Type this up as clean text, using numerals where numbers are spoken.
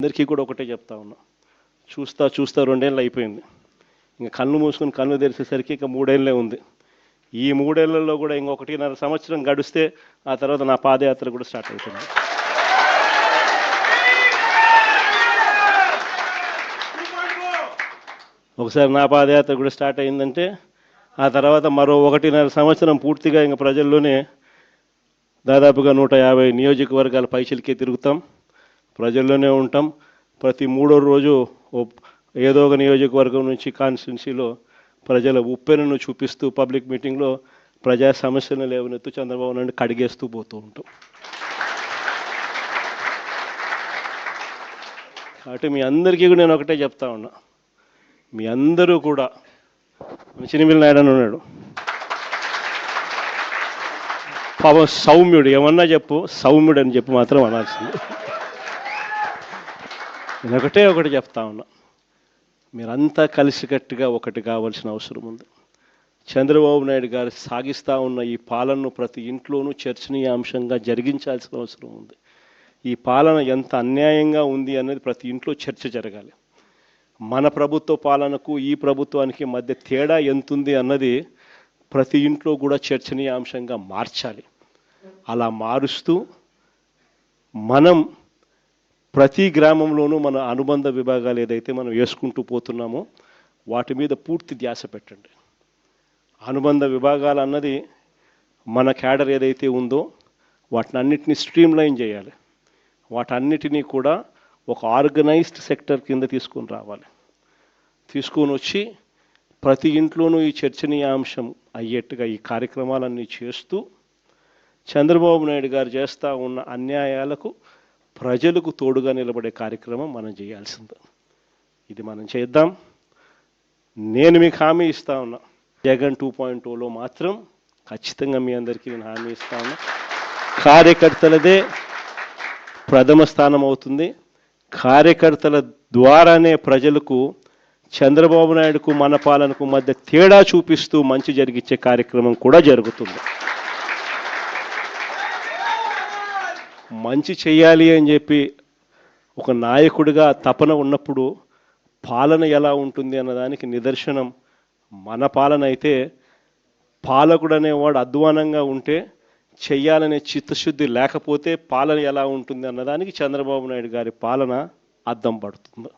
అందరికీ కూడా ఒకటే చెప్తా ఉన్నా, చూస్తా చూస్తా 2 ఏళ్ళు అయిపోయింది. ఇంక కళ్ళు మూసుకొని కళ్ళు తెరిచేసరికి ఇక 3 ఏళ్ళే ఉంది. ఈ 3 ఏళ్లలో కూడా ఇంక 1.5 సంవత్సరం గడిస్తే ఆ తర్వాత నా పాదయాత్ర కూడా స్టార్ట్ అవుతుంది. ఒకసారి నా పాదయాత్ర కూడా స్టార్ట్ అయిందంటే ఆ తర్వాత మరో 1.5 సంవత్సరం పూర్తిగా ఇంక ప్రజల్లోనే దాదాపుగా 150 నియోజకవర్గాల పైచిలకే తిరుగుతాం, ప్రజల్లోనే ఉంటాం. ప్రతి మూడో రోజు ఏదో ఒక నియోజకవర్గం నుంచి కాన్స్టిట్యున్సీలో ప్రజల ఉప్పెనను చూపిస్తూ పబ్లిక్ మీటింగ్లో ప్రజా సమస్యలను లేవనెత్తు చంద్రబాబు నాయుడు కడిగేస్తూ పోతూ ఉంటాం. కాబట్టి మీ అందరికీ కూడా నేను ఒకటే చెప్తా ఉన్నా, మీ అందరూ కూడా చినిమిల్ నాయుడు అని ఉన్నాడు, పాపం సౌమ్యుడు, ఏమన్నా చెప్పు సౌమ్యుడు అని చెప్పి మాత్రం అనాల్సింది. నేను ఒకటి చెప్తా ఉన్నా, మీరంతా కలిసికట్టుగా ఒకటి కావాల్సిన అవసరం ఉంది. చంద్రబాబు నాయుడు గారు సాగిస్తూ ఉన్న ఈ పాలనను ప్రతి ఇంట్లోనూ చర్చనీయాంశంగా జరిగించాల్సిన అవసరం ఉంది. ఈ పాలన ఎంత అన్యాయంగా ఉంది అనేది ప్రతి ఇంట్లో చర్చ జరగాలి. మన ప్రభుత్వ పాలనకు ఈ ప్రభుత్వానికి మధ్య తేడా ఎంతుంది అన్నది ప్రతి ఇంట్లో కూడా చర్చనీయాంశంగా మార్చాలి. అలా మారుస్తూ మనం ప్రతి గ్రామంలోనూ మన అనుబంధ విభాగాలు ఏదైతే మనం వేసుకుంటూ పోతున్నామో వాటి మీద పూర్తి ధ్యాస పెట్టండి. అనుబంధ విభాగాలు అన్నది మన క్యాడర్ ఏదైతే ఉందో వాటినన్నిటినీ స్ట్రీమ్లైన్ చేయాలి. వాటన్నిటినీ కూడా ఒక ఆర్గనైజ్డ్ సెక్టర్ కింద తీసుకొని రావాలి. తీసుకొని వచ్చి ప్రతి ఇంట్లోనూ ఈ చర్చనీయాంశం అయ్యేట్టుగా ఈ కార్యక్రమాలన్నీ చేస్తూ చంద్రబాబు నాయుడు గారు చేస్తూ ఉన్న అన్యాయాలకు ప్రజలకు తోడుగా నిలబడే కార్యక్రమం మనం చేయాల్సింది. ఇది మనం చేద్దాం. నేను మీకు హామీ ఇస్తా ఉన్నా, జగన్ 2.0లో మాత్రం ఖచ్చితంగా మీ అందరికీ నేను హామీ ఇస్తా ఉన్నా, కార్యకర్తలదే ప్రథమ స్థానం అవుతుంది. కార్యకర్తల ద్వారానే ప్రజలకు చంద్రబాబు నాయుడుకు మన పాలనకు మధ్య తేడా చూపిస్తూ మంచి జరిగించే కార్యక్రమం కూడా జరుగుతుంది. మంచి చేయాలి అని చెప్పి ఒక నాయకుడిగా తపన ఉన్నప్పుడు పాలన ఎలా ఉంటుంది అన్నదానికి నిదర్శనం మన పాలన అయితే, పాలకుడు అనేవాడు అధ్వానంగా ఉంటే చెయ్యాలనే చిత్తశుద్ధి లేకపోతే పాలన ఎలా ఉంటుంది అన్నదానికి చంద్రబాబు నాయుడు గారి పాలన అద్దం పడుతుంది.